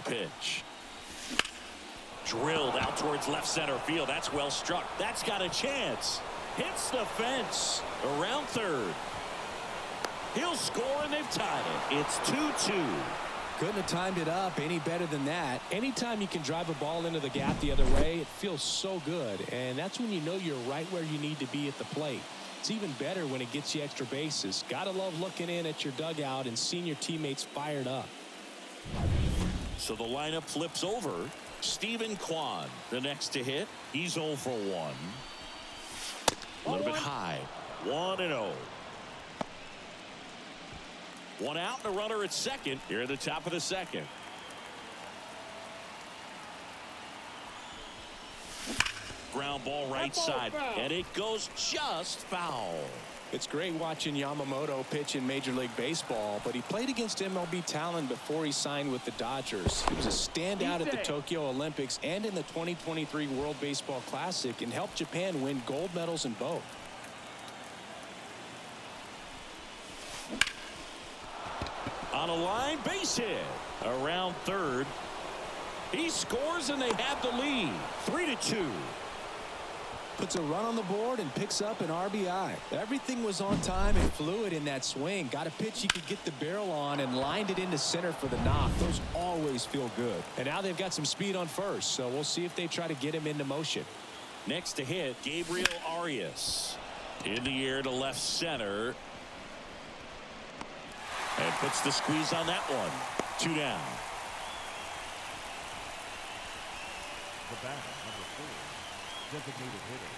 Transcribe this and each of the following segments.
The pitch. Drilled out towards left center field. That's well struck. That's got a chance. Hits the fence around third. He'll score, and they've tied it. It's 2-2. Couldn't have timed it up any better than that. Anytime you can drive a ball into the gap the other way, it feels so good. And that's when you know you're right where you need to be at the plate. It's even better when it gets you extra bases. Gotta love looking in at your dugout and seeing your teammates fired up. So the lineup flips over. Steven Kwan, the next to hit. He's 0 for 1. A little bit high. 1-0. One out and a runner at second here at the top of the second. Ground ball right side, and it goes just foul. It's great watching Yamamoto pitch in Major League Baseball, but he played against MLB talent before he signed with the Dodgers. He was a standout at the Tokyo Olympics and in the 2023 World Baseball Classic and helped Japan win gold medals in both. On a line, base hit. Around third. He scores, and they have the lead. 3-2. Puts a run on the board and picks up an RBI. Everything was on time and fluid in that swing. Got a pitch he could get the barrel on and lined it into center for the knock. Those always feel good. And now they've got some speed on first, so we'll see if they try to get him into motion. Next to hit, Gabriel Arias. In the air to left center. And puts the squeeze on that one. 2 down. The batter, number 4, designated hitter,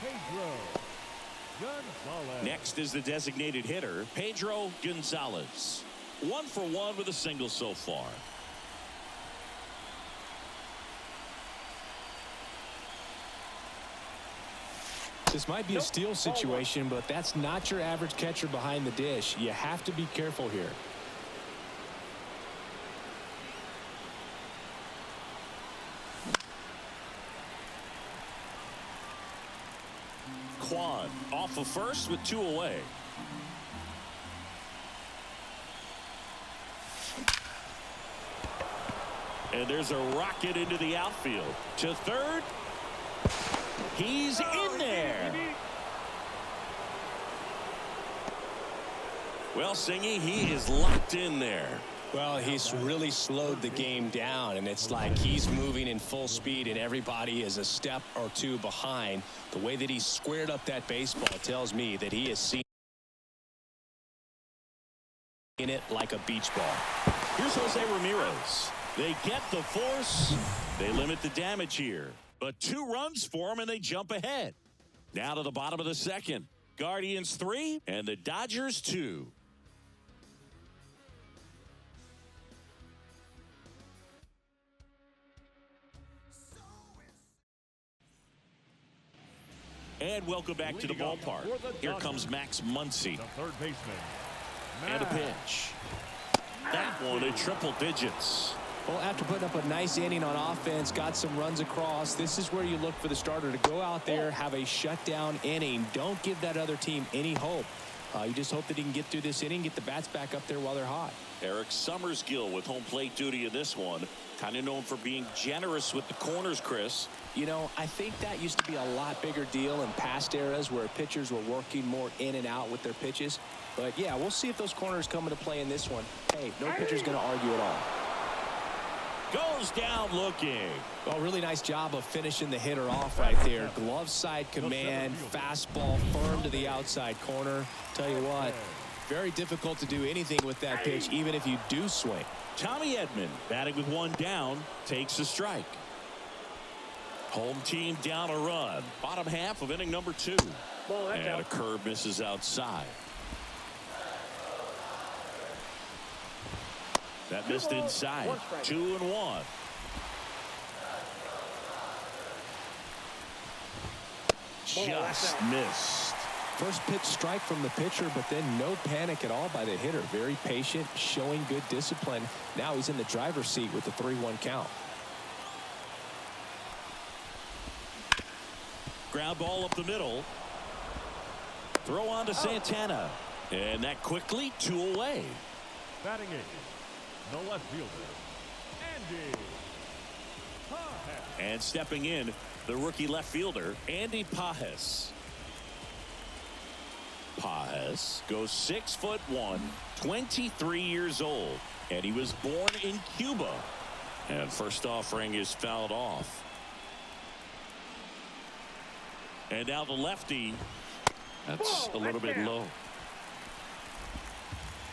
Pedro Gonzalez. Next is the designated hitter, Pedro Gonzalez. 1 for 1 with a single so far. This might be a steal situation, but that's not your average catcher behind the dish. You have to be careful here. Kwan off of first with 2 away. And there's a rocket into the outfield. To third. He's in there. Well, Singy, he is locked in there. Well, he's really slowed the game down, and it's like he's moving in full speed, and everybody is a step or two behind. The way that he squared up that baseball tells me that he is seeing it like a beach ball. Here's Jose Ramirez. They get the force. They limit the damage here. But 2 runs for them, and they jump ahead. Now to the bottom of the second. Guardians 3 and the Dodgers 2. And welcome back to the ballpark. Here comes Max Muncy. The third baseman. And a pitch. That one in triple digits. Well, after putting up a nice inning on offense, got some runs across, this is where you look for the starter to go out there, have a shutdown inning. Don't give that other team any hope. You just hope that he can get through this inning, get the bats back up there while they're hot. Eric Summersgill with home plate duty in this one. Kind of known for being generous with the corners, Chris. You know, I think that used to be a lot bigger deal in past eras where pitchers were working more in and out with their pitches. But, yeah, we'll see if those corners come into play in this one. Hey, no pitcher's going to argue at all. Goes down looking. Well, really nice job of finishing the hitter off right there. Glove side command, fastball firm to the outside corner. Tell you what, very difficult to do anything with that pitch, even if you do swing. Tommy Edman, batting with 1 down, takes a strike. Home team down a run. Bottom half of inning number 2. And a curve misses outside. That missed inside. 2-1. Just missed. First pitch strike from the pitcher, but then no panic at all by the hitter. Very patient, showing good discipline. Now he's in the driver's seat with the 3-1 count. Ground ball up the middle. Throw on to Santana. And that quickly 2 away. Batting 8, the left fielder, Andy Pajes. And stepping in, the rookie left fielder, Andy Pajes. Pajes goes 6'1", 23 years old, and he was born in Cuba. And first offering is fouled off. And now the lefty. That's a little bit low.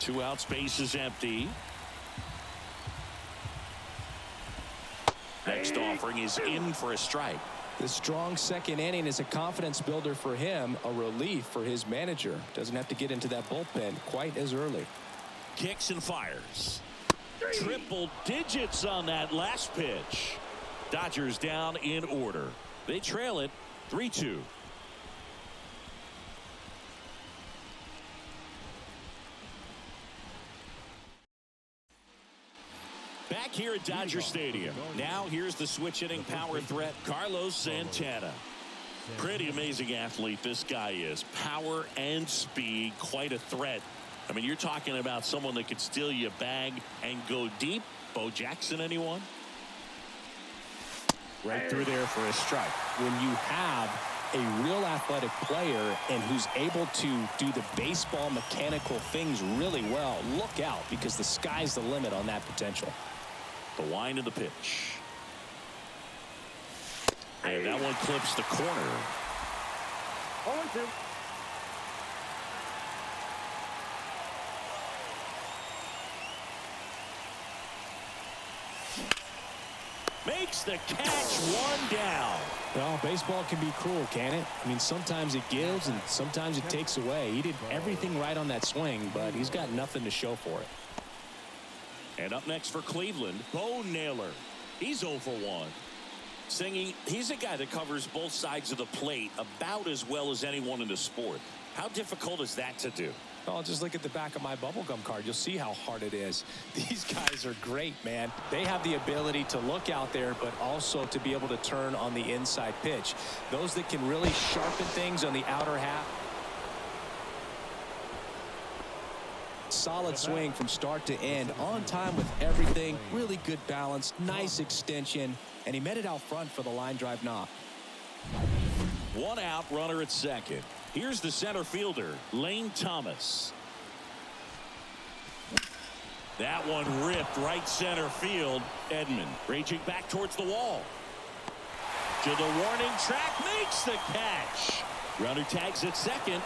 2 outs, base is empty. Next offering is in for a strike. The strong second inning is a confidence builder for him, a relief for his manager. Doesn't have to get into that bullpen quite as early. Kicks and fires. Triple digits on that last pitch. Dodgers down in order. They trail it 3-2. Back here at Dodger Stadium. Now here's the switch hitting power threat, Carlos Santana. Pretty amazing athlete this guy is. Power and speed, quite a threat. I mean, you're talking about someone that could steal you a bag and go deep. Bo Jackson, anyone? Right through there for a strike. When you have a real athletic player and who's able to do the baseball mechanical things really well, look out, because the sky's the limit on that potential. The wind of the pitch. And that one clips the corner. 0-2. Makes the catch, one down. Well, baseball can be cruel, can it? I mean, sometimes it gives and sometimes it takes away. He did everything right on that swing, but he's got nothing to show for it. And up next for Cleveland, Bo Naylor. He's 0 for 1. Singing, he's a guy that covers both sides of the plate about as well as anyone in the sport. How difficult is that to do? Oh, just look at the back of my bubblegum card. You'll see how hard it is. These guys are great, man. They have the ability to look out there, but also to be able to turn on the inside pitch. Those that can really sharpen things on the outer half. Solid swing from start to end, on time with everything. Really good balance, nice extension, and he met it out front for the line drive knock. 1 out, runner at second. Here's the center fielder, Lane Thomas. That one ripped right center field. Edman raging back towards the wall. To the warning track, makes the catch. Runner tags at second.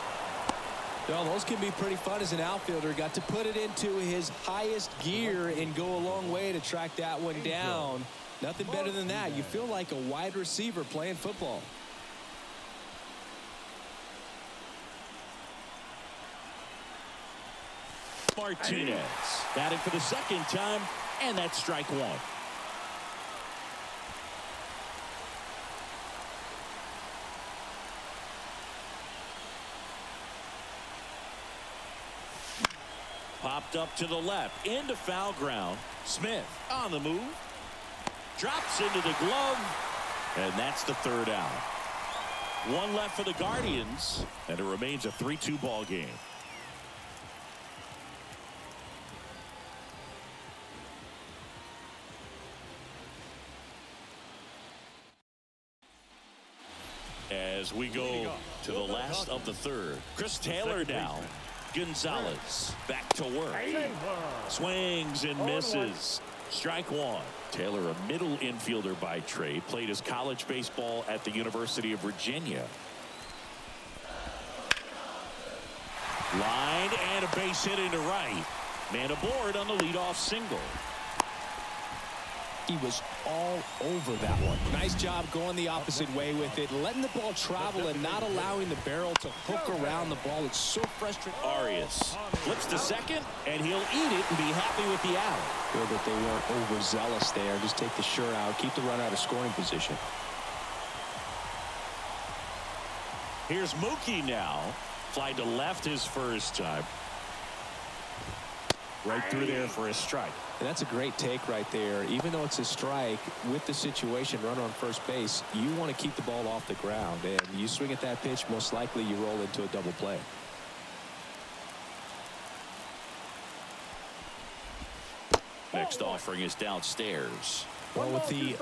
Well, those can be pretty fun as an outfielder. Got to put it into his highest gear and go a long way to track that one down. Nothing better than that. You feel like a wide receiver playing football. Martinez batting for the second time, and that's strike one. Popped up to the left, into foul ground. Smith on the move. Drops into the glove, and that's the third out. 1 left for the Guardians, and it remains a 3-2 ball game. As we go to the last of the third. Chris Taylor now. Gonzalez back to work. Swings and misses. Strike one. Taylor, a middle infielder by trade, played his college baseball at the University of Virginia. Line and a base hit into right. Man aboard on the leadoff single. He was all over that one. Nice job going the opposite way with it, letting the ball travel and not allowing the barrel to hook around the ball. It's so frustrating. Arias flips to second, and he'll eat it and be happy with the out. Feel that they weren't overzealous there. Just take the shirt out, keep the run out of scoring position. Here's Mookie now. Fly to left his first time. Right through there for a strike. And that's a great take right there. Even though it's a strike, with the situation, runner on first base, you want to keep the ball off the ground. And you swing at that pitch, most likely you roll into a double play. Next offering is downstairs. Well, with the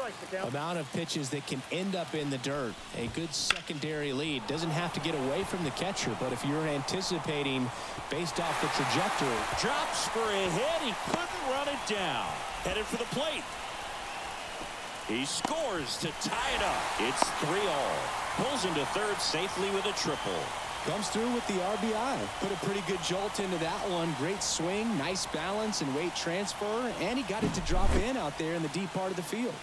amount of pitches that can end up in the dirt, a good secondary lead doesn't have to get away from the catcher, but if you're anticipating based off the trajectory. Drops for a hit. He couldn't run it down. Headed for the plate. He scores to tie it up. It's 3-all. Pulls into third safely with a triple. Comes through with the RBI. Put a pretty good jolt into that one. Great swing, nice balance and weight transfer, and he got it to drop in out there in the deep part of the field.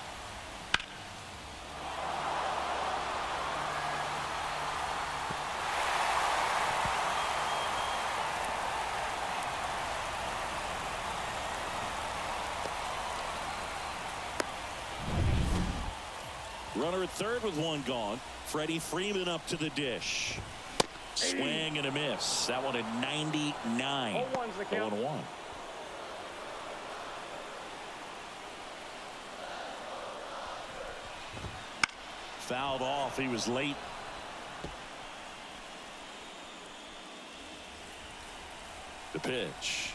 Runner at third with one gone. Freddie Freeman up to the dish. Swing and a miss. That one at 99. 0-1's the count. 0-1. Fouled off. He was late. The pitch.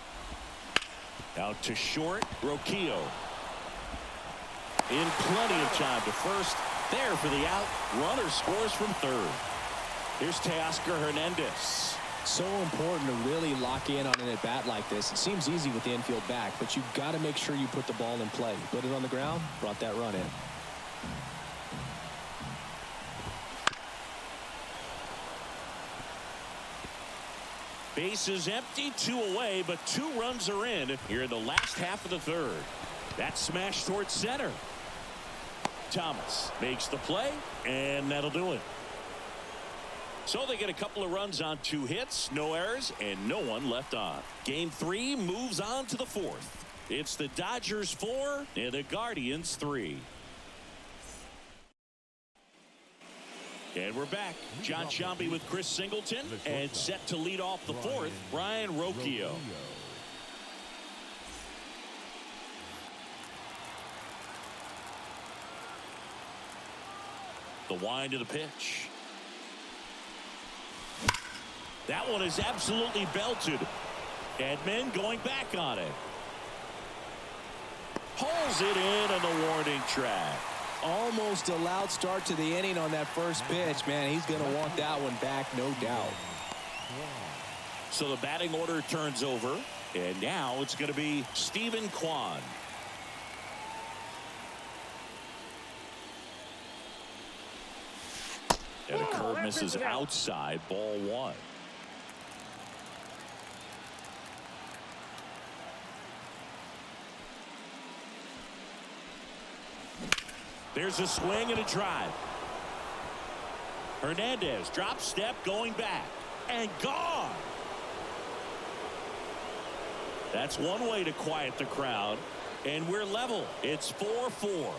Out to short. Roquillo. In plenty of time to first. There for the out. Runner scores from third. Here's Teoscar Hernandez. So important to really lock in on an at-bat like this. It seems easy with the infield back, but you've got to make sure you put the ball in play. Put it on the ground, brought that run in. Base is empty, 2 away, but 2 runs are in here in the last half of the third. That smash towards center. Thomas makes the play, and that'll do it. So they get a couple of runs on 2 hits, no errors, and no one left on. Game 3 moves on to the 4th. It's the Dodgers 4 and the Guardians 3. And we're back. John Sciambi with Chris Singleton, and set to lead off the 4th, Brian Roquillo. The wind of the pitch. That one is absolutely belted. Edman going back on it. Pulls it in on the warning track. Almost a loud start to the inning on that first pitch. Man, he's going to want that one back, no doubt. So the batting order turns over, and now it's going to be Stephen Kwan. And a curve misses outside, ball 1. There's a swing and a drive. Hernandez drop step going back and gone. That's one way to quiet the crowd, and we're level. It's 4-4.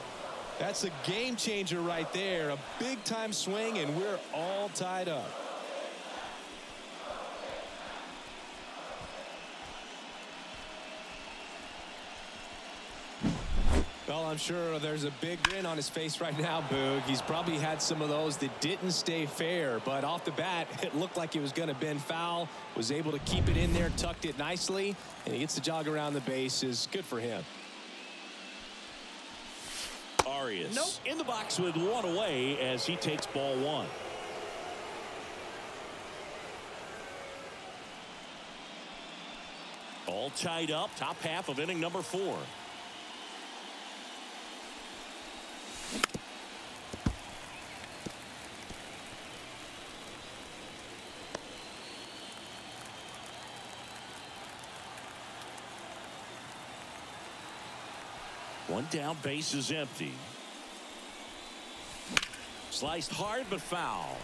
That's a game changer right there. A big time swing, and we're all tied up. Well, I'm sure there's a big grin on his face right now, Boog. He's probably had some of those that didn't stay fair, but off the bat, it looked like it was going to bend foul. Was able to keep it in there, tucked it nicely, and he gets the jog around the bases. Good for him. Arias in the box with 1 away as he takes ball 1. All tied up, top half of inning number 4. One down, base is empty. Sliced hard but foul.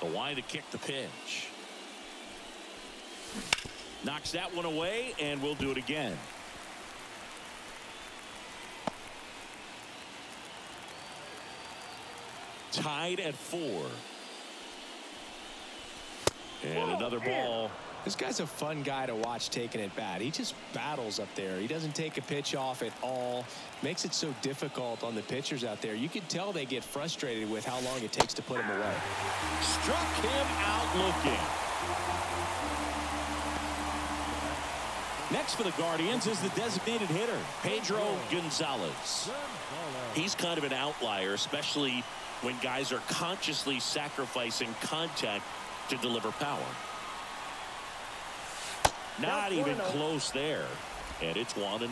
The wind to kick the pitch. Knocks that one away, and we'll do it again. Tied at 4. And another ball This guy's a fun guy to watch taking it bat. He just battles up there. He doesn't take a pitch off at all. Makes it so difficult on the pitchers out there. You can tell they get frustrated with how long it takes to put him away. Struck him out looking. Next for the Guardians is the designated hitter, Pedro Gonzalez. He's kind of an outlier, especially when guys are consciously sacrificing contact to deliver power. Not even close there. And it's 1-0.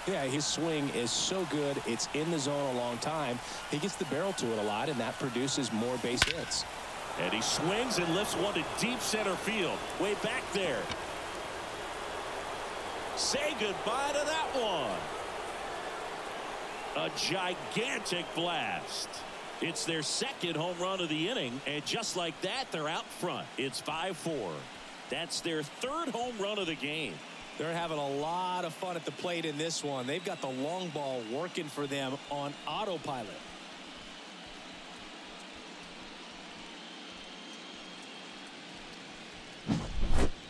Yeah, his swing is so good. It's in the zone a long time. He gets the barrel to it a lot, and that produces more base hits. And he swings and lifts one to deep center field. Way back there. Say goodbye to that one. A gigantic blast. It's their second home run of the inning, and just like that, they're out front. It's 5-4. That's their third home run of the game. They're having a lot of fun at the plate in this one. They've got the long ball working for them on autopilot.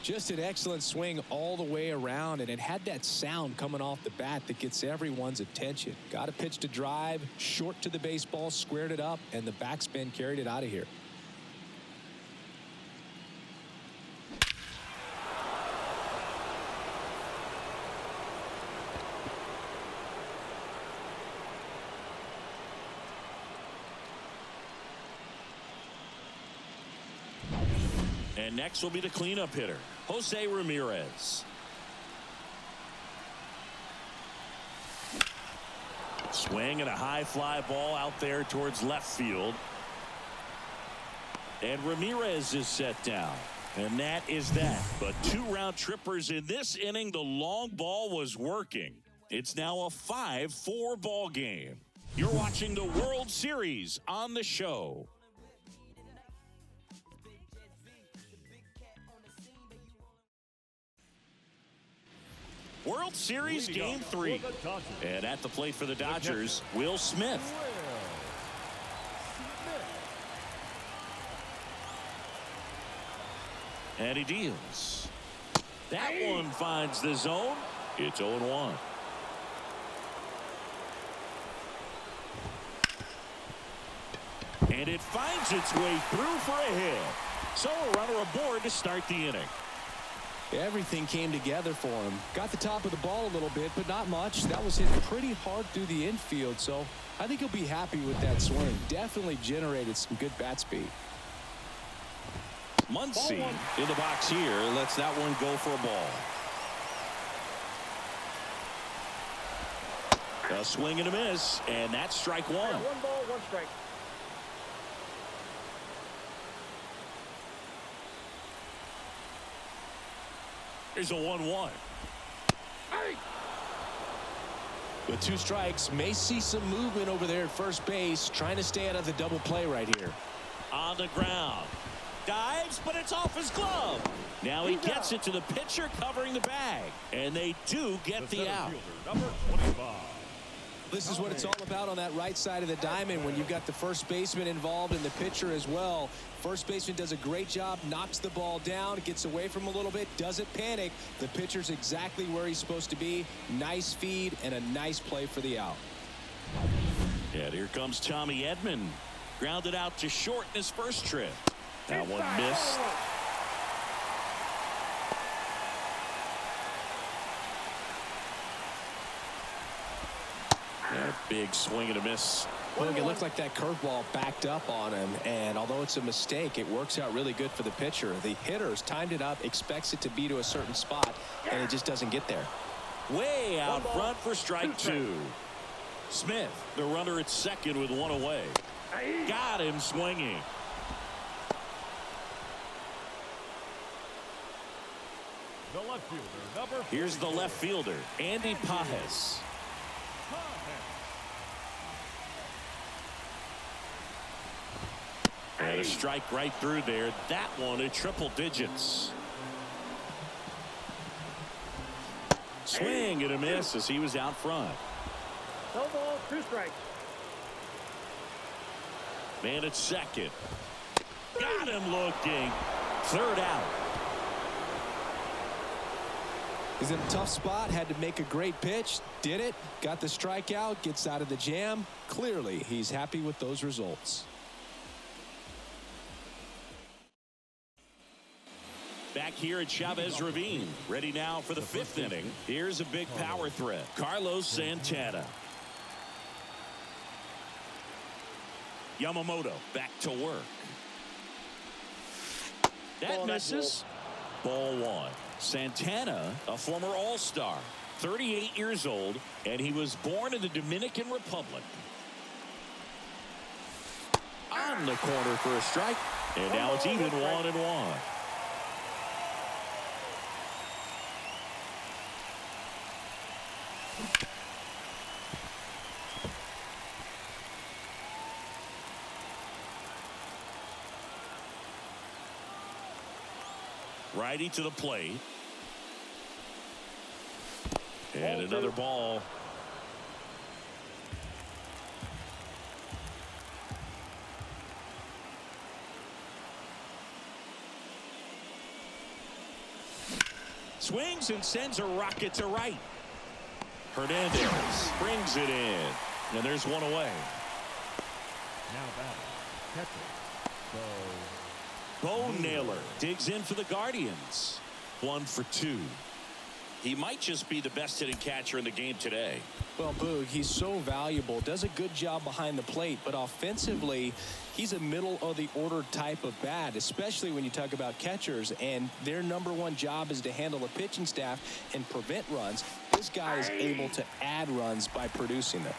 Just an excellent swing all the way around, and it had that sound coming off the bat that gets everyone's attention. Got a pitch to drive, short to the baseball, squared it up, and the backspin carried it out of here. And next will be the cleanup hitter, Jose Ramirez. Swing and a high fly ball out there towards left field. And Ramirez is set down. And that is that. But 2 round trippers in this inning. The long ball was working. It's now a 5-4 ball game. You're watching the World Series on the show. World Series Game 3. And at the plate for the Dodgers, Will Smith. And he deals. That one finds the zone. It's 0-1. And it finds its way through for a hit. So a runner aboard to start the inning. Everything came together for him. Got the top of the ball a little bit, but not much. That was hit pretty hard through the infield, so I think he'll be happy with that swing. Definitely generated some good bat speed. Muncy in the box here lets that one go for a ball. A swing and a miss, and that's strike one. 1 ball, 1 strike. Here's a 1-1. With 2 strikes, may see some movement over there at first base, trying to stay out of the double play right here. On the ground. Dives, but it's off his glove. Now he gets it to the pitcher covering the bag. And they do get the out. Number 25. This is what it's all about on that right side of the diamond when you've got the first baseman involved and the pitcher as well. First baseman does a great job, knocks the ball down, gets away from him a little bit, doesn't panic. The pitcher's exactly where he's supposed to be. Nice feed and a nice play for the out. And here comes Tommy Edman. Grounded out to short in his first trip. That one missed. That big swing and a miss. Look, it looked like that curveball backed up on him, and although it's a mistake, it works out really good for the pitcher. The hitter's timed it up, expects it to be to a certain spot, and it just doesn't get there. Way out front for strike 2. Smith, the runner at second with 1 away. Got him swinging. The left fielder, number 40. Here's the left fielder, Andy Pajes. And a strike right through there. That one at triple digits. Swing and a miss as he was out front. No ball, 2 strikes. Man at second. Got him looking. Third out. He's in a tough spot, had to make a great pitch, did it, got the strikeout, gets out of the jam. Clearly, he's happy with those results. Back here at Chavez Ravine, ready now for the 5th inning. Here's a big power threat, Carlos Santana. Yamamoto back to work. That misses. Ball 1. Santana, a former All-Star, 38 years old, and he was born in the Dominican Republic. On the corner for a strike, and now it's even 1-1. Righty to the plate. And another ball. Swings and sends a rocket to right. Hernandez brings it in. And there's one away. Now batting, catcher. Bo Naylor digs in for the Guardians. 1 for 2. He might just be the best hitting catcher in the game today. Well, Boog, he's so valuable, does a good job behind the plate, but offensively, he's a middle of the order type of bat, especially when you talk about catchers, and their #1 job is to handle the pitching staff and prevent runs. This guy is able to add runs by producing them.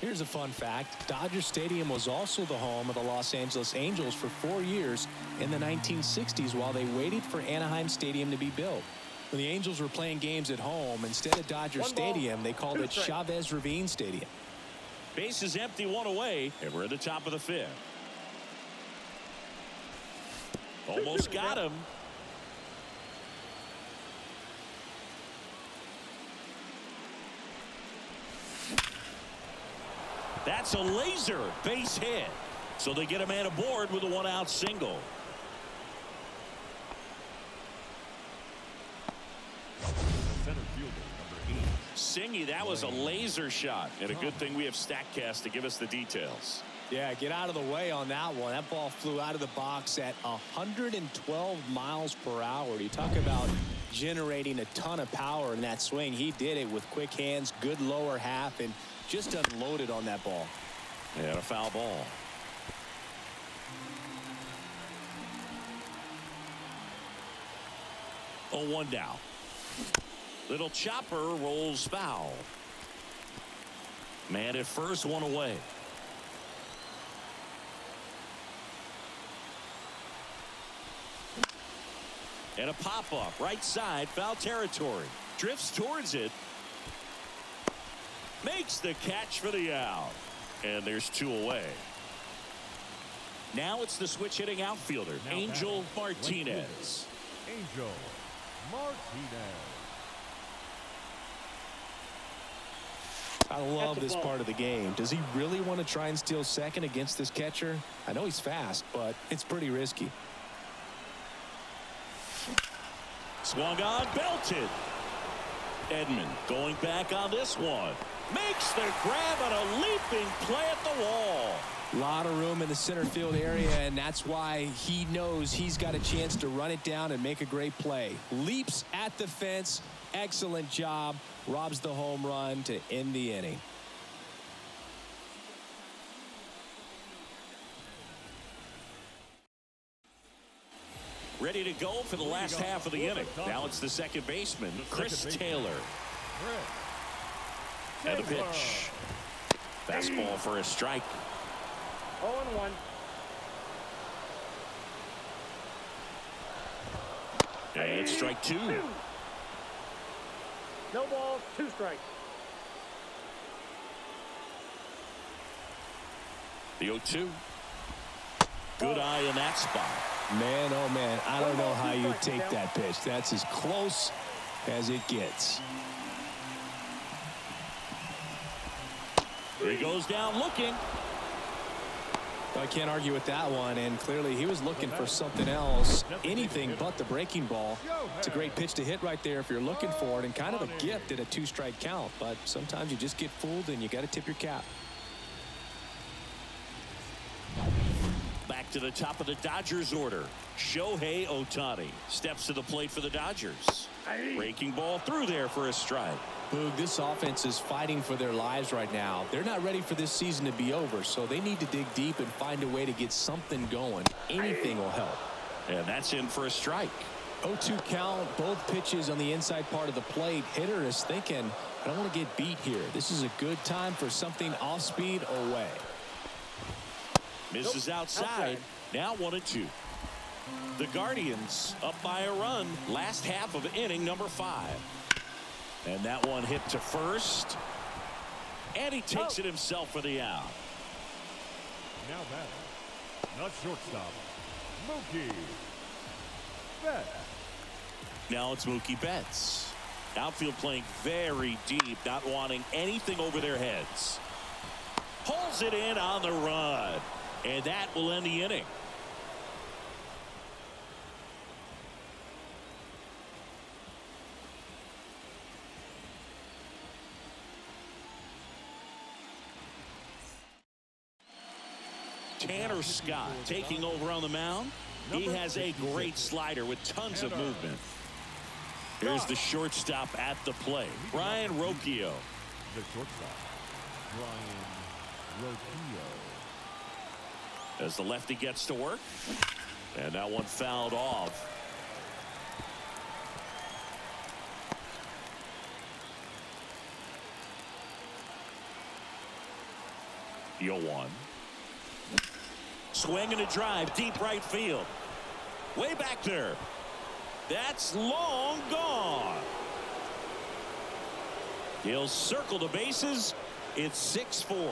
Here's a fun fact. Dodger Stadium was also the home of the Los Angeles Angels for 4 years in the 1960s while they waited for Anaheim Stadium to be built. When the Angels were playing games at home, instead of Dodger Stadium, they called it Chavez Ravine Stadium. Base is empty, 1 away, and we're at the top of the 5th. Almost got him. That's a laser base hit. So they get a man aboard with a 1-out single. Center fielder, number 8. Singy, that was a laser shot. And a good thing we have StatCast to give us the details. Yeah, get out of the way on that one. That ball flew out of the box at 112 miles per hour. You talk about generating a ton of power in that swing. He did it with quick hands, good lower half, and just unloaded on that ball. And a foul ball. Oh, 1 down. Little chopper rolls foul. Man at first, 1 away. And a pop-up right side, foul territory. Drifts towards it. Makes the catch for the out. And there's 2 away. Now it's the switch hitting outfielder, Angel Martinez. Angel Martinez. I love this part of the game. Does he really want to try and steal second against this catcher? I know he's fast, but it's pretty risky. Swung on, belted. Edman going back on this one. Makes the grab on a leaping play at the wall. A lot of room in the center field area, and that's why he knows he's got a chance to run it down and make a great play. Leaps at the fence. Excellent job. Robs the home run to end the inning. Ready to go for the last half of the inning. Now it's the second baseman, Chris Taylor. And the pitch. Fastball for a strike. 0-1. And it's strike 2. No balls, 2 strikes. The 0-2. Good eye in that spot. Man, oh man, I don't know how you take that pitch. That's as close as it gets. He goes down looking. I can't argue with that one, and clearly he was looking for something else, anything but the breaking ball. It's a great pitch to hit right there if you're looking for it, and kind of a gift at a 2-strike count, but sometimes you just get fooled and you got to tip your cap. Back to the top of the Dodgers order. Shohei Ohtani steps to the plate for the Dodgers. Breaking ball through there for a strike. Boog, this offense is fighting for their lives right now. They're not ready for this season to be over, so they need to dig deep and find a way to get something going. Anything will help. And that's in for a strike. 0-2 count, both pitches on the inside part of the plate. Hitter is thinking, I don't want to get beat here. This is a good time for something off speed away. Misses outside. Now 1-2. The Guardians up by a run. Last half of inning number 5. And that one hit to first. And he takes it himself for the out. Now batting, not shortstop, Mookie Betts. Now it's Mookie Betts. Outfield playing very deep, not wanting anything over their heads. Pulls it in on the run. And that will end the inning. Tanner Scott taking over on the mound. He has a great slider with tons of movement. Here's the shortstop at the plate, Brian Rocchio. The shortstop, Brian Rocchio. As the lefty gets to work. And that one fouled off. The 0-1. Swing and a drive, deep right field. Way back there. That's long gone. He'll circle the bases. It's 6-4.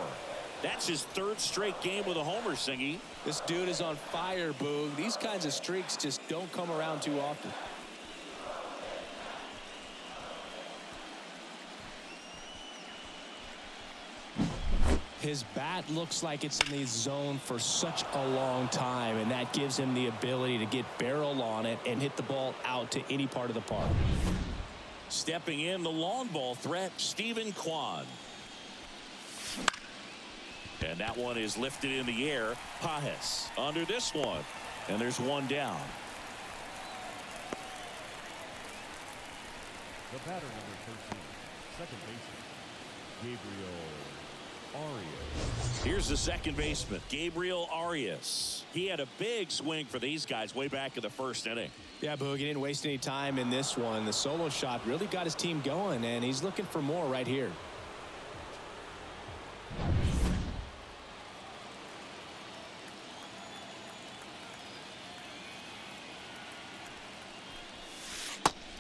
That's his 3rd straight game with a homer, Singy. This dude is on fire, Boog. These kinds of streaks just don't come around too often. His bat looks like it's in the zone for such a long time, and that gives him the ability to get barrel on it and hit the ball out to any part of the park. Stepping in, the long ball threat, Stephen Kwan. And that one is lifted in the air. Pajes under this one. And there's one down. The batter number 13, second baseman, Gabriel Arias. Here's the second baseman, Gabriel Arias. He had a big swing for these guys way back in the 1st inning. Yeah, Boog, he didn't waste any time in this one. The solo shot really got his team going, and he's looking for more right here.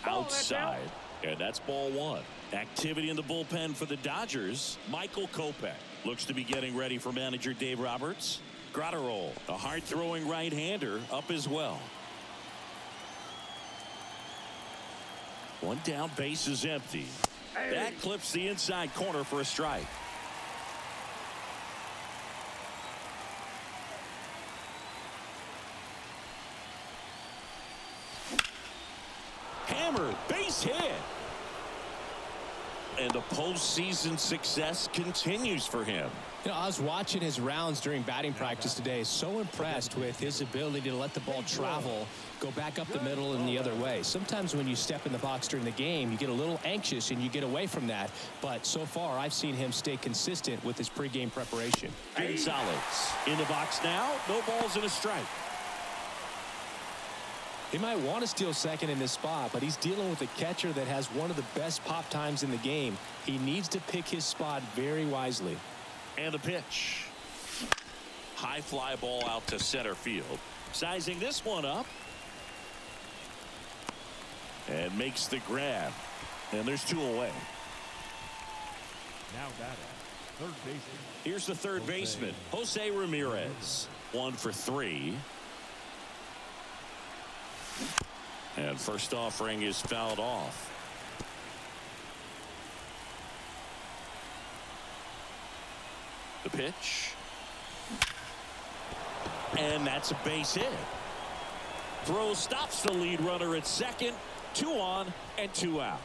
Outside. And that's ball 1. Activity in the bullpen for the Dodgers. Michael Kopech looks to be getting ready for manager Dave Roberts. Gratterol, a hard-throwing right-hander, up as well. One down, base is empty. That clips the inside corner for a strike. Hammered, base hit. And the postseason success continues for him. You know, I was watching his rounds during batting practice today. So impressed with his ability to let the ball travel, go back up the middle and the other way. Sometimes when you step in the box during the game, you get a little anxious and you get away from that. But so far, I've seen him stay consistent with his pregame preparation. Gonzalez in the box now. No balls and a strike. He might want to steal second in this spot, but he's dealing with a catcher that has one of the best pop times in the game. He needs to pick his spot very wisely. And the pitch. High fly ball out to center field. Sizing this one up. And makes the grab. And there's 2 away. Now batting, third baseman. Here's the third baseman, Jose Ramirez. 1 for 3. And first offering is fouled off. The pitch. And that's a base hit. Throw stops the lead runner at second. 2 on and 2 out.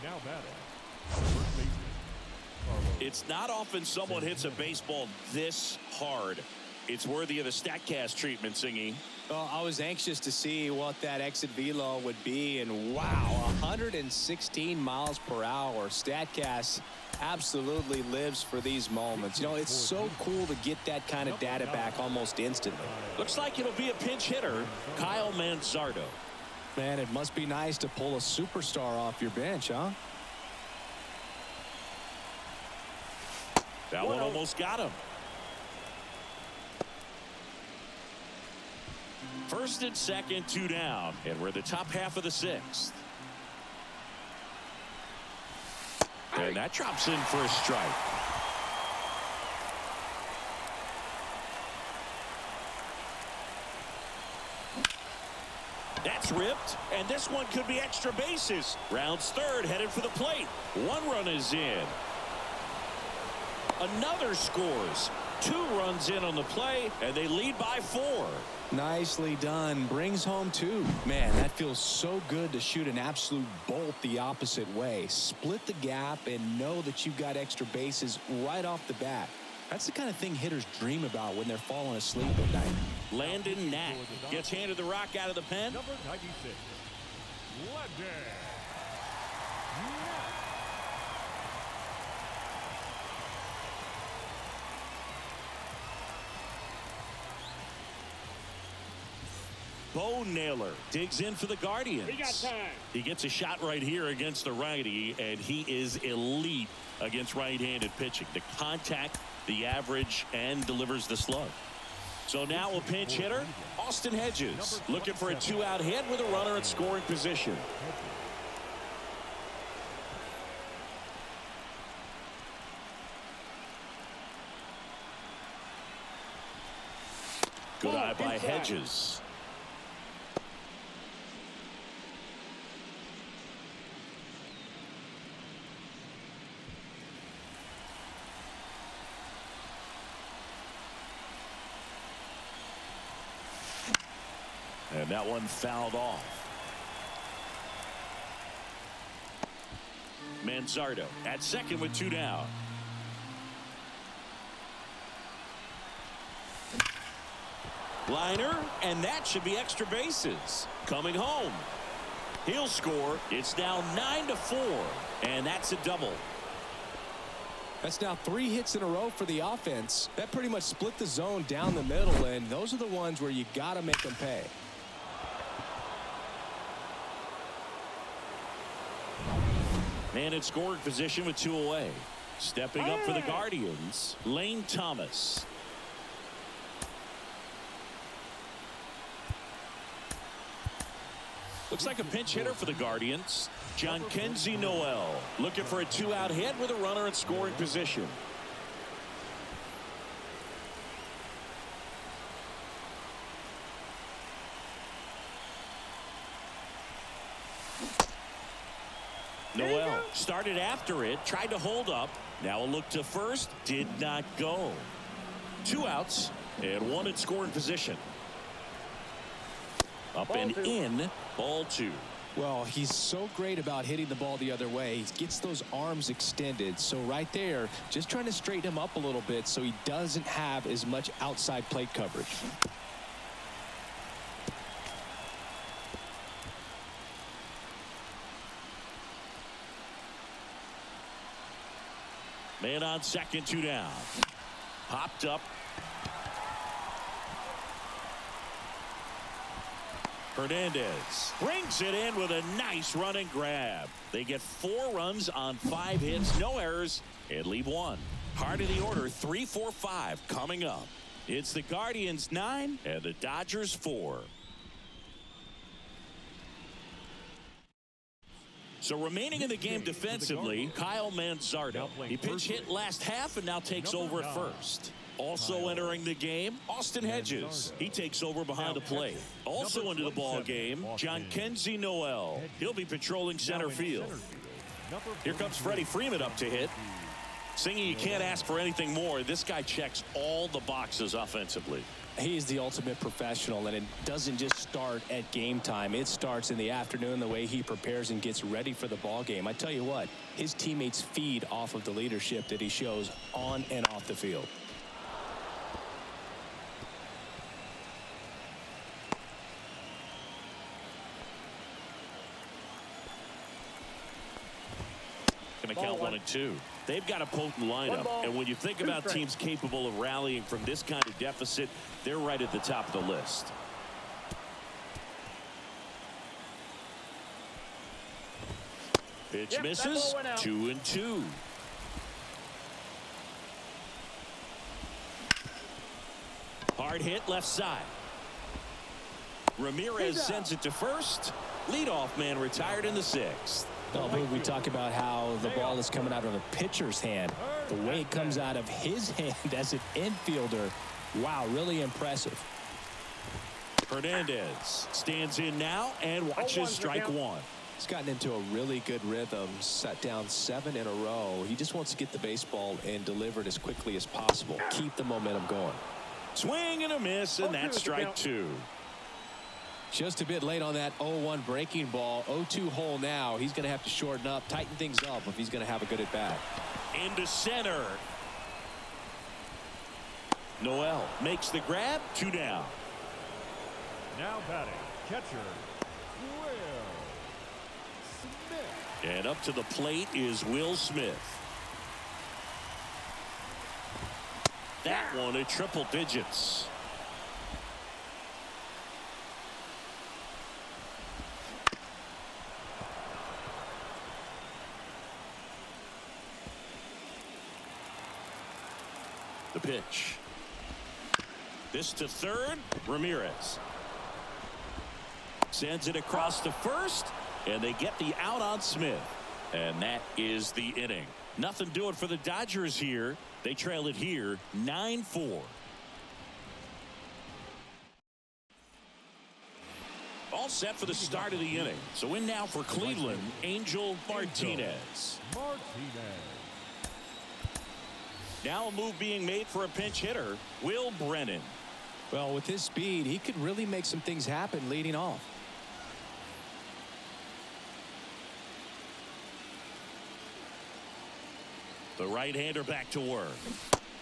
Now batting, first baseman, Carlos. It's not often someone hits a baseball this hard. It's worthy of a StatCast treatment, Singy. Well, I was anxious to see what that exit velo would be, and wow, 116 miles per hour. StatCast absolutely lives for these moments. You know, it's so cool to get that kind of data back almost instantly. Looks like it'll be a pinch hitter, Kyle Manzardo. Man, it must be nice to pull a superstar off your bench, huh? That one almost got him. First and second, 2 down, and we're in the top half of the 6th. And that drops in for a strike. That's ripped, and this one could be extra bases. Rounds third, headed for the plate. 1 run is in. Another scores. 2 runs in on the play, and they lead by 4. Nicely done. Brings home 2. Man, that feels so good to shoot an absolute bolt the opposite way. Split the gap and know that you've got extra bases right off the bat. That's the kind of thing hitters dream about when they're falling asleep at night. Landon Knack gets handed the rock out of the pen. Number 96, Landon. Bo Naylor digs in for the Guardians. We got time. He gets a shot right here against the righty, and he is elite against right-handed pitching. The contact, the average, and delivers the slug. So now a pinch hitter, Austin Hedges, looking for a 2-out hit with a runner in scoring position. Good eye by Hedges. And that one fouled off. Manzardo at second with 2 down. Liner, and that should be extra bases. Coming home. He'll score. It's now 9-4, and that's a double. That's now 3 hits in a row for the offense. That pretty much split the zone down the middle, and those are the ones where you got to make them pay. Man in scoring position with 2 away. Stepping up for the Guardians, Lane Thomas. Looks like a pinch hitter for the Guardians. John Kenzie Noel looking for a 2-out hit with a runner in scoring position. Noel started after it, tried to hold up. Now a look to first, did not go. 2 outs and 1 in scoring position. Up and in, ball 2. Well, he's so great about hitting the ball the other way. He gets those arms extended. So right there, just trying to straighten him up a little bit so he doesn't have as much outside plate coverage. Man on second, 2 down. Popped up. Hernandez brings it in with a nice running grab. They get 4 runs on 5 hits, no errors, and leave 1. Heart of the order, 3-4-5 coming up. It's the Guardians 9 and the Dodgers 4. So remaining in the game defensively, Kyle Manzardo. He pinch hit last half and now takes over at first. Also entering the game, Austin Hedges. He takes over behind the plate. Also into the ball game, John Kenzie Noel. He'll be patrolling center field. Here comes Freddie Freeman up to hit. Singing, you can't ask for anything more. This guy checks all the boxes offensively. He's the ultimate professional, and it doesn't just start at game time. It starts in the afternoon, the way he prepares and gets ready for the ball game. I tell you what, his teammates feed off of the leadership that he shows on and off the field. Going to count 1 and 2. They've got a potent lineup, and when you think about teams capable of rallying from this kind of deficit, they're right at the top of the list. Pitch misses. 2 and 2. Hard hit left side. Ramirez sends it to first. Leadoff man retired in the 6th. Oh, we talk about how the ball is coming out of a pitcher's hand. The way it comes out of his hand as an infielder, wow, really impressive. Hernandez stands in now and watches strike 1. He's gotten into a really good rhythm, set down 7 in a row. He just wants to get the baseball and deliver it as quickly as possible. Keep the momentum going. Swing and a miss, and that's strike 2. Just a bit late on that 0-1 breaking ball. 0-2 hole now. He's going to have to shorten up, tighten things up if he's going to have a good at bat. Into center. Noel makes the grab. 2 down. Now batting, catcher, Will Smith. And up to the plate is Will Smith. That one at triple digits. The pitch. This to third. Ramirez sends it across to first, and they get the out on Smith. And that is the inning. Nothing doing for the Dodgers here. They trail it here 9-4. All set for the start of the inning. So in now for Cleveland, Angel Martinez. Now a move being made for a pinch hitter, Will Brennan. Well, with his speed, he could really make some things happen leading off. The right-hander back to work.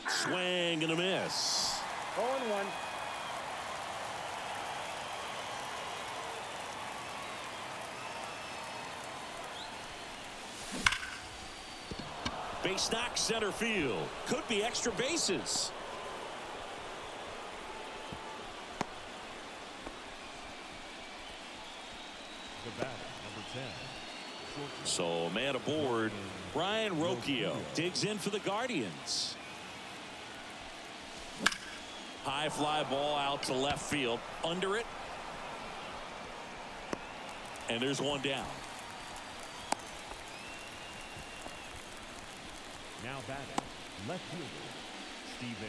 Swing and a miss. 0-1. Base knock center field. Could be extra bases. The batter, number 10. So man aboard. Ryan Rocchio digs in for the Guardians. High fly ball out to left field. Under it. And there's one down. Now batting, left fielder, Stephen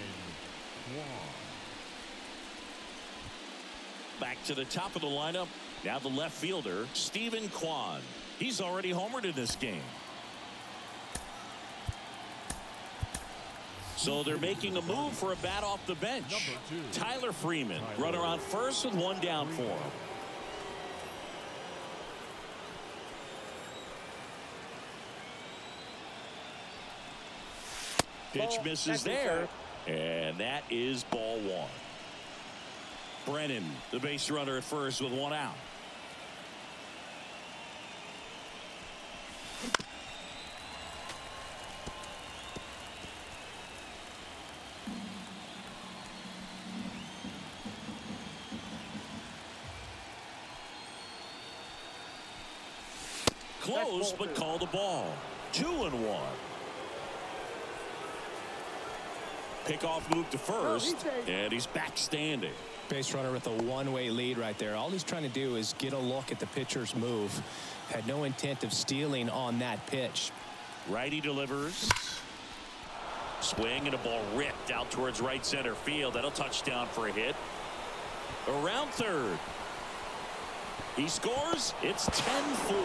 Kwan. Back to the top of the lineup. Now the left fielder, Stephen Kwan. He's already homered in this game. So they're making a move for a bat off the bench. Tyler Freeman, runner on first with one down for him. Pitch misses there, and that is ball 1. Brennan, the base runner at first with one out. Close, but called the ball. 2-1. Pickoff move to first, and he's back standing. Base runner with a one-way lead right there. All he's trying to do is get a look at the pitcher's move. Had no intent of stealing on that pitch. Righty delivers. Swing and a ball ripped out towards right center field. That'll touch down for a hit. Around third. He scores. It's 10-4.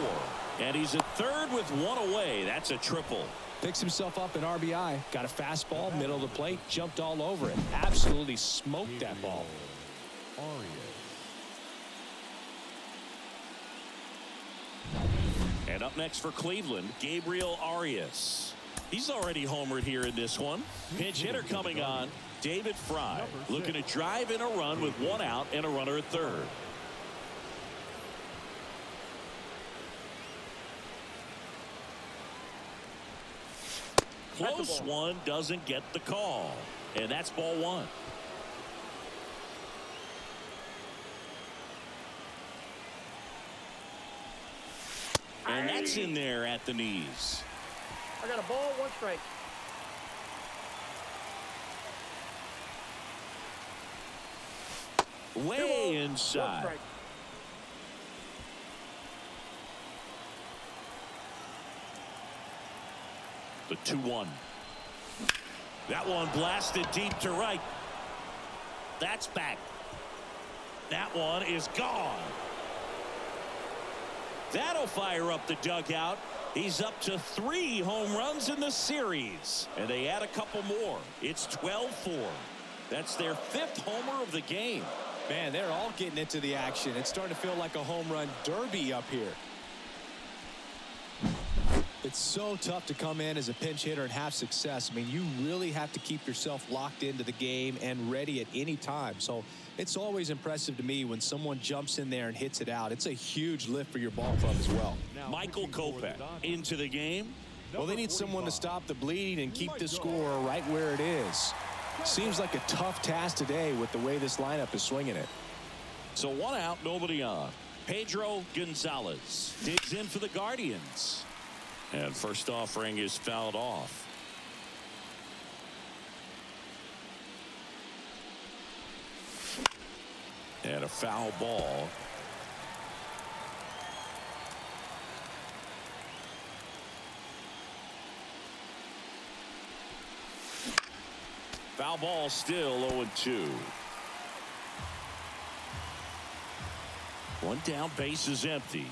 And he's at third with one away. That's a triple. Picks himself up an RBI. Got a fastball, middle of the plate, jumped all over it. Absolutely smoked that ball. And up next for Cleveland, Gabriel Arias. He's already homered here in this one. Pinch hitter coming on, David Fry. Looking to drive in a run with one out and a runner at third. Close one, doesn't get the call. And that's ball one. And that's in there at the knees. I got a ball, 1 strike. Way inside. The 2-1. That one blasted deep to right. That's back. That one is gone. That'll fire up the dugout. He's up to 3 home runs in the series. And they add a couple more. It's 12-4. That's their 5th homer of the game. Man, they're all getting into the action. It's starting to feel like a home run derby up here. It's so tough to come in as a pinch hitter and have success. I mean, you really have to keep yourself locked into the game and ready at any time. So it's always impressive to me when someone jumps in there and hits it out. It's a huge lift for your ball club as well. Michael Kopech into the game. Well, they need someone to stop the bleeding and keep the score right where it is. Seems like a tough task today with the way this lineup is swinging it. So 1 out, nobody on. Pedro Gonzalez digs in for the Guardians. And first offering is fouled off. And a foul ball. Foul ball still 0-2. One down, base is empty.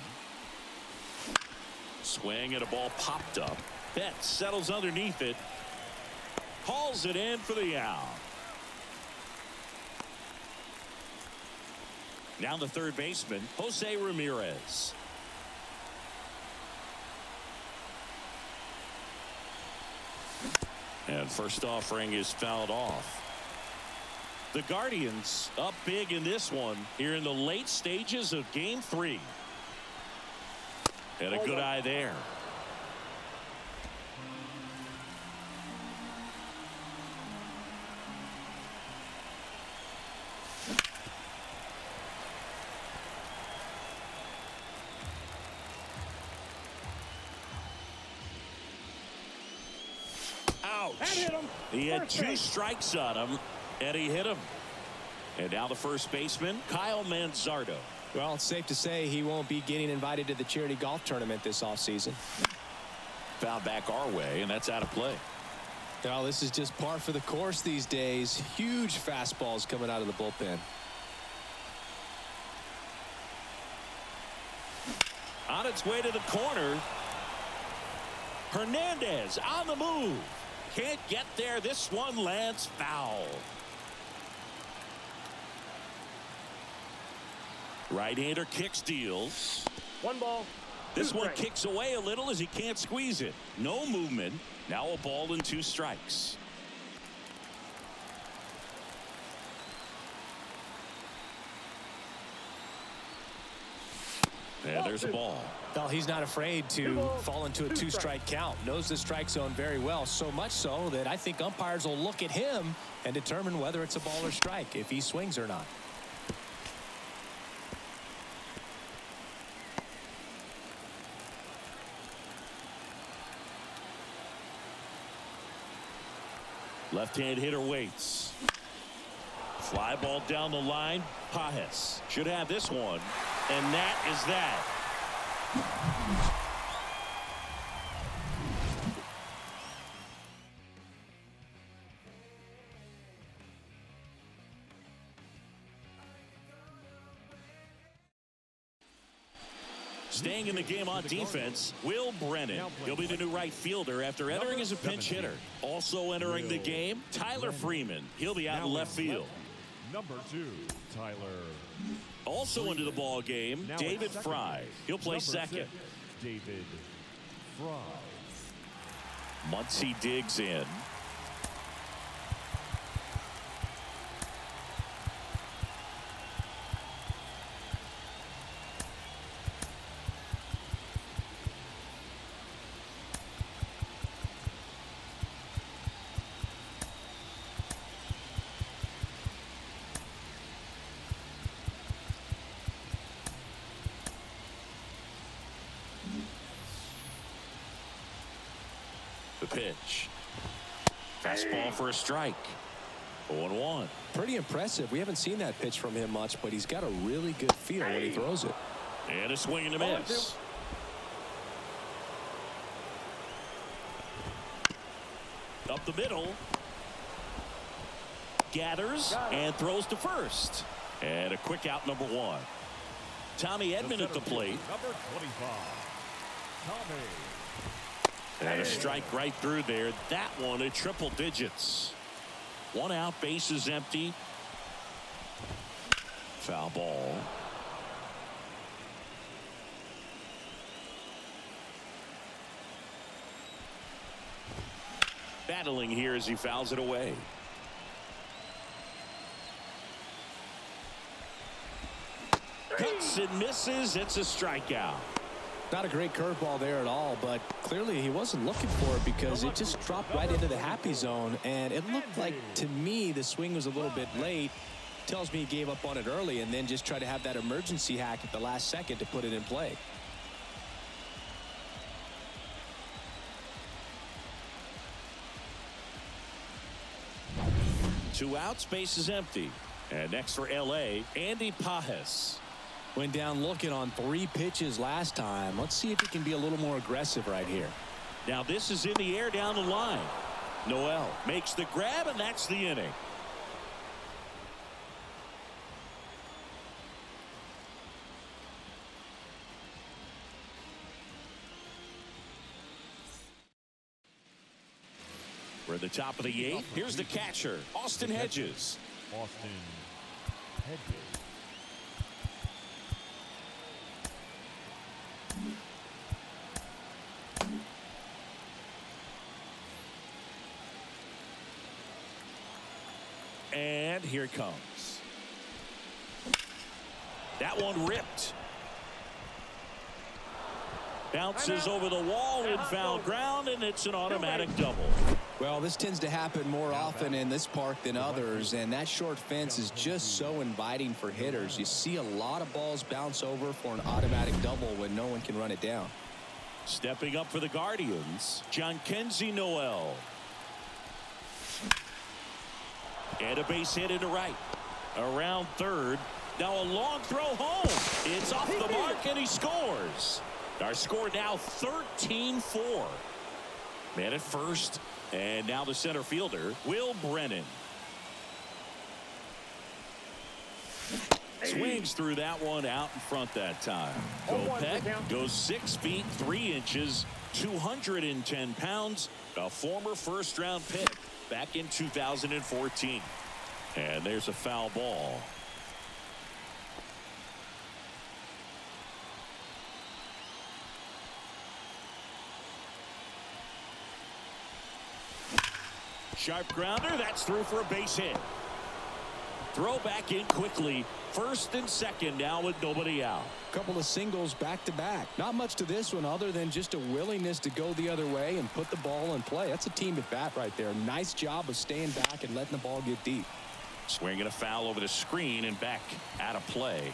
Swing and a ball popped up. Betts settles underneath it. Hauls it in for the out. Now the third baseman, Jose Ramirez. And first offering is fouled off. The Guardians up big in this one here in the late stages of game 3. And a good eye there. Ouch. He had 2 strikes on him, and he hit him. And now the first baseman, Kyle Manzardo. Well, it's safe to say he won't be getting invited to the charity golf tournament this offseason. Foul back our way, and that's out of play. Well, this is just par for the course these days. Huge fastballs coming out of the bullpen. On its way to the corner. Hernandez on the move. Can't get there. This one lands foul. Right-hander kicks, deals. 1 ball. This one kicks away a little as he can't squeeze it. No movement. Now a ball and 2 strikes. And there's a ball. Well, he's not afraid to fall into a 2-strike count. Knows the strike zone very well. So much so that I think umpires will look at him and determine whether it's a ball or strike, if he swings or not. Left-hand hitter waits. Fly ball down the line. Pajes should have this one. And that is that. Staying in the game on defense, Will Brennan. He'll be the new right fielder after entering as a pinch hitter. Also entering the game, Tyler Freeman. He'll be out in left field. Number 2, Tyler. Also into the ball game, David Fry. He'll play second. David Fry. Muncy digs in. The pitch. Fastball for a strike. 0-1. Pretty impressive. We haven't seen that pitch from him much, but he's got a really good feel when he throws it. And a swing and a miss. Up the middle. Gathers and throws to first. And a quick out, number 1. Tommy Edman at the plate. Number 25, Tommy. And a strike right through there. That one at triple digits. 1 out, bases empty. Foul ball. Battling here as he fouls it away. Cuts and misses. It's a strikeout. Not a great curveball there at all, but clearly he wasn't looking for it because it just dropped right into the happy zone, and it looked like, to me, the swing was a little bit late. Tells me he gave up on it early and then just tried to have that emergency hack at the last second to put it in play. Two outs, base is empty. And next for L.A., Andy Pajes. Went down looking on 3 pitches last time. Let's see if he can be a little more aggressive right here. Now this is in the air down the line. Noel makes the grab, and that's the inning. We're at the top of the 8th. Here's the catcher, Austin Hedges. Austin Hedges. And here it comes. That one ripped. Bounces over the wall in foul ground, and it's an automatic double. Well, this tends to happen more often in this park than others, and that short fence is just so inviting for hitters. You see a lot of balls bounce over for an automatic double when no one can run it down. Stepping up for the Guardians, Jhonkensy Noel. And a base hit into right. Around third. Now a long throw home. It's off the mark, and he scores. Our score now 13-4. Man at first. And now the center fielder, Will Brennan. Swings through that one out in front that time. Kopech goes 6 feet 3 inches, 210 pounds, a former first-round pick back in 2014. And there's a foul ball. Sharp grounder, that's through for a base hit. Throw back in quickly. First and second now with nobody out. Couple of singles back to back. Not much to this one other than just a willingness to go the other way and put the ball in play. That's a team at bat right there. Nice job of staying back and letting the ball get deep. Swinging a foul over the screen and back out of play.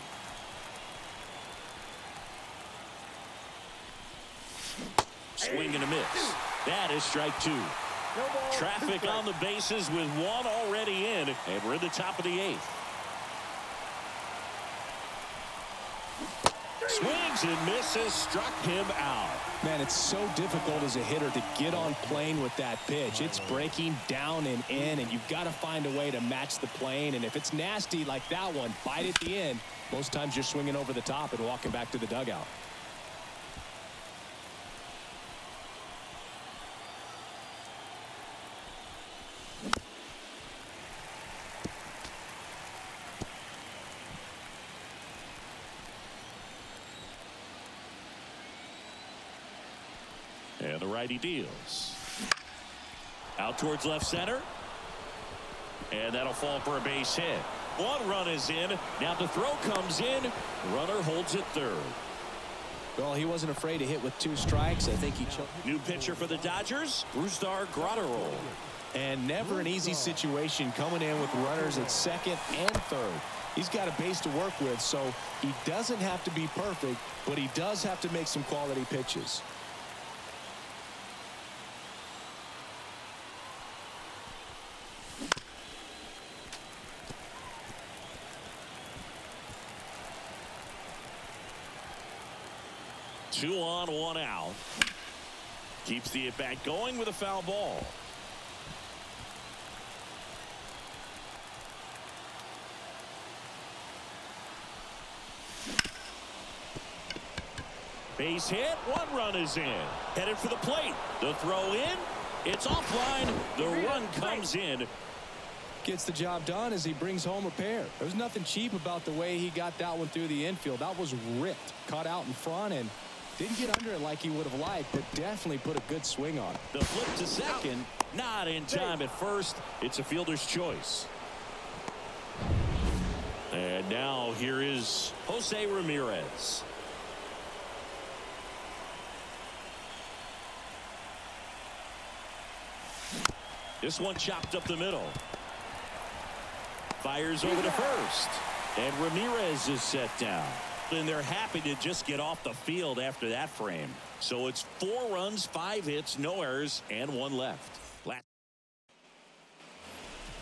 Swing and a miss. That is strike 2. Traffic on the bases with one already in, and we're at the top of the 8th. Swings and misses, struck him out. Man, it's so difficult as a hitter to get on plane with that pitch. It's breaking down and in, and you've got to find a way to match the plane. And if it's nasty like that one, bite at the end. Most times you're swinging over the top and walking back to the dugout. And the righty deals. Out towards left center. And that'll fall for a base hit. One run is in. Now the throw comes in. Runner holds it third. Well, he wasn't afraid to hit with 2 strikes. I think he choked. New pitcher for the Dodgers, Brusdar Graterol. And never an easy situation coming in with runners at second and third. He's got a base to work with, so he doesn't have to be perfect, but he does have to make some quality pitches. Two on, one out. Keeps the at-bat going with a foul ball. Base hit. One run is in. Headed for the plate. The throw in. It's offline. The run comes in. Gets the job done as he brings home a pair. There's nothing cheap about the way he got that one through the infield. That was ripped. Caught out in front and didn't get under it like he would have liked, but definitely put a good swing on it. The flip to second. Not in time at first. It's a fielder's choice. And now here is Jose Ramirez. This one chopped up the middle. Fires over to first. And Ramirez is set down. And they're happy to just get off the field after that frame. So it's 4 runs, 5 hits, no errors, and 1 left.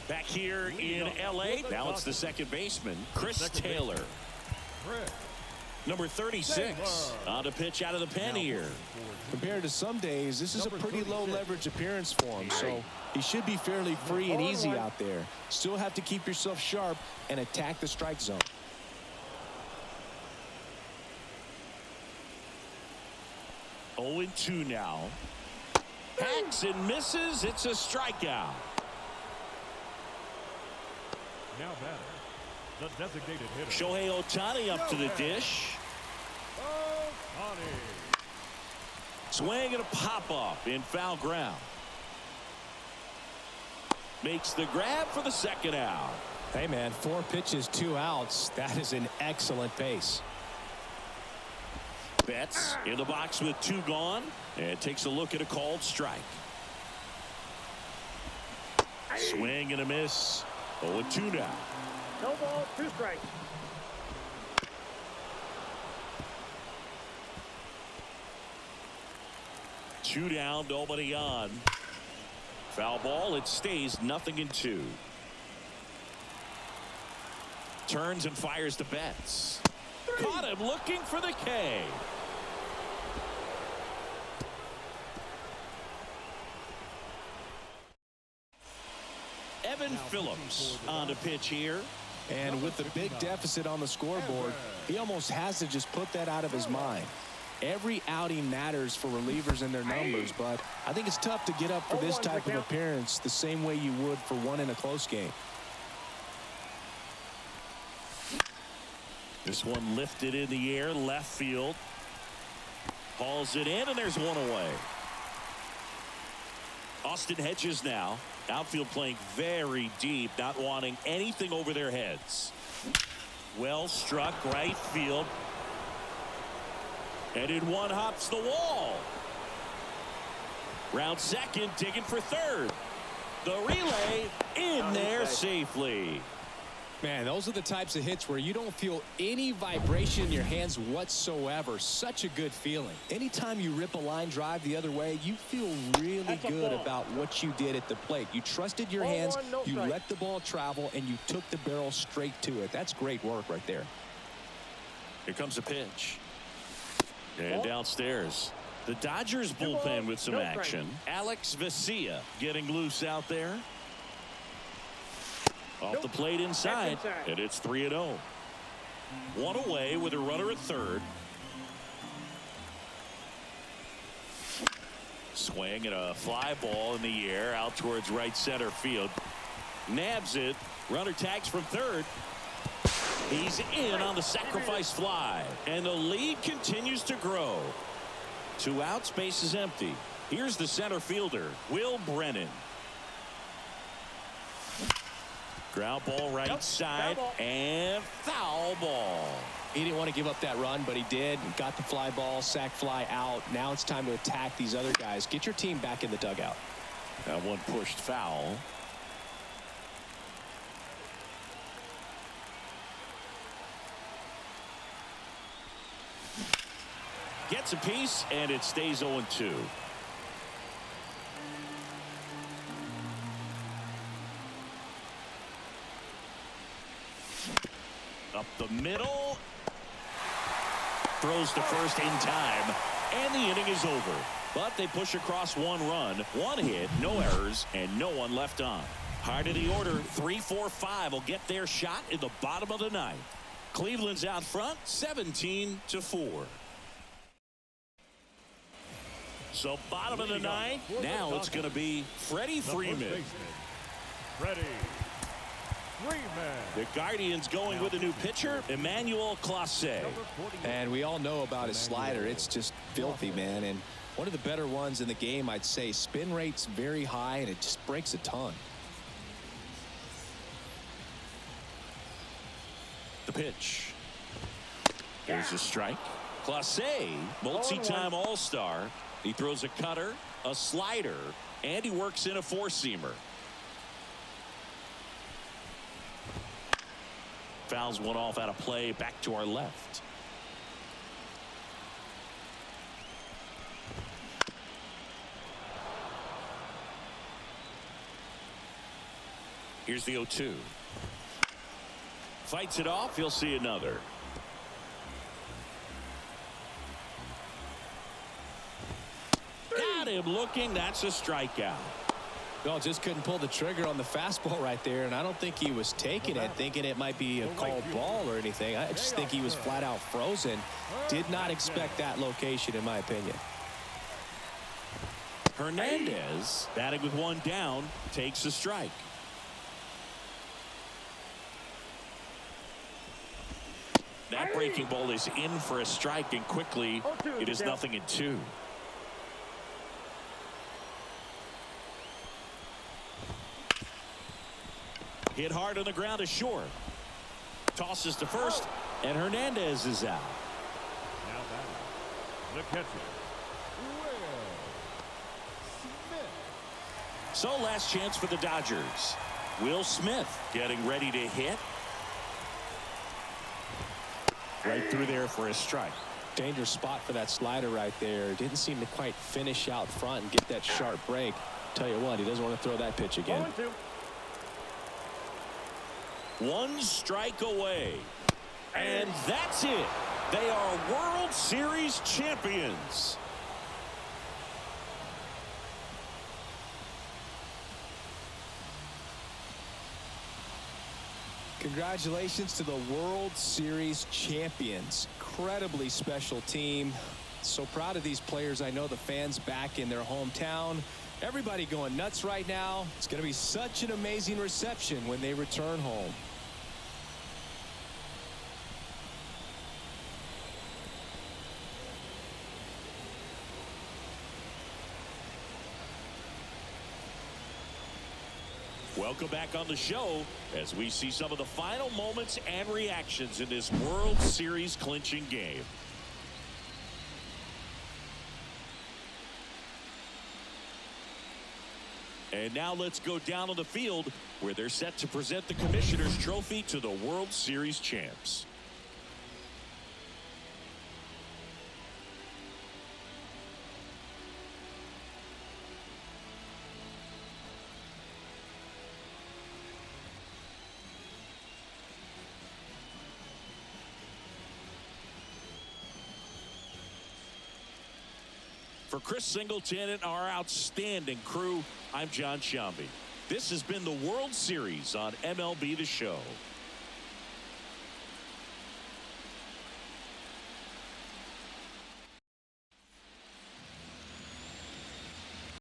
Back here in L.A., now it's the second baseman, Chris Taylor. Number 36 on to pitch out of the pen here. Compared to some days, this is a pretty low leverage appearance for him, so he should be fairly free and easy out there. Still have to keep yourself sharp and attack the strike zone. Oh, 0-2 now. Hacks and misses. It's a strikeout. Now batter, the designated hitter. Shohei Ohtani up to the dish. Swing and a pop-up in foul ground. Makes the grab for the second out. Hey, man, 4 pitches, 2 outs. That is an excellent pace. Betts in the box with 2 gone. And takes a look at a called strike. Swing and a miss. 0-2 now. No ball, 2 strikes. Two down, nobody on. Foul ball, it stays 0-2. Turns and fires to Betts. Caught him looking for the K. Evan Phillips on to pitch here. And with the big deficit on the scoreboard, he almost has to just put that out of his mind. Every outing matters for relievers and their numbers, but I think it's tough to get up for this type of appearance the same way you would for one in a close game. This one lifted in the air, left field. Hauls it in, and there's one away. Austin Hedges now. Outfield playing very deep, not wanting anything over their heads. Well struck, right field. And in one hops the wall. Round second, digging for third. The relay in there safely. Man, those are the types of hits where you don't feel any vibration in your hands whatsoever. Such a good feeling. Anytime you rip a line drive the other way, you feel really good about what you did at the plate. You trusted your hands, you let the ball travel, and you took the barrel straight to it. That's great work right there. Here comes a pitch. And downstairs, the Dodgers bullpen with some action. Alex Vesia getting loose out there. Off the plate inside, and it's 3-0. One away with a runner at third. Swing and a fly ball in the air out towards right center field. Nabs it. Runner tags from third. He's in on the sacrifice fly, and the lead continues to grow. 2 outs, base is empty. Here's the center fielder, Will Brennan. Ground ball right side and foul ball. He didn't want to give up that run, but he did. Got the fly ball, sac fly out. Now it's time to attack these other guys. Get your team back in the dugout. That one pushed foul. Gets a piece, and it stays 0-2. Up the middle. Throws to first in time, and the inning is over. But they push across 1 run, 1 hit, no errors, and no one left on. Heart of the order, 3-4-5 will get their shot in the bottom of the 9th. Cleveland's out front, 17-4. So bottom of the 9th, now it's going to be Freddie Freeman. Freddie Freeman. The Guardians going with a new pitcher, Emmanuel Clase. And we all know about his slider. It's just filthy, man. And one of the better ones in the game, I'd say. Spin rate's very high, and it just breaks a ton. The pitch. There's a strike. Clase, multi-time All-Star. He throws a cutter, a slider, and he works in a 4-seamer. Fouls one off out of play, back to our left. Here's the 0-2. Fights it off. He'll see another. Got him looking. That's a strikeout. Well, just couldn't pull the trigger on the fastball right there, and I don't think he was taking it, thinking it might be a called ball or anything. I just think he was flat out frozen. Did not expect that location, in my opinion. Hernandez, batting with 1 down, takes a strike. That breaking ball is in for a strike, and quickly it is 0-2. Hit hard on the ground is short. Tosses to first, and Hernandez is out. Now batting, the catcher, Will Smith. So last chance for the Dodgers. Will Smith getting ready to hit. Right through there for a strike. Dangerous spot for that slider right there. Didn't seem to quite finish out front and get that sharp break. Tell you what, he doesn't want to throw that pitch again. 1 strike away. And that's it. They are World Series champions. Congratulations to the World Series champions. Incredibly special team. So proud of these players. I know the fans back in their hometown. Everybody going nuts right now. It's going to be such an amazing reception when they return home. Welcome back on the show as we see some of the final moments and reactions in this World Series clinching game. And now let's go down on the field where they're set to present the Commissioner's Trophy to the World Series champs. For Chris Singleton and our outstanding crew, I'm John Shambi. This has been the World Series on MLB The Show.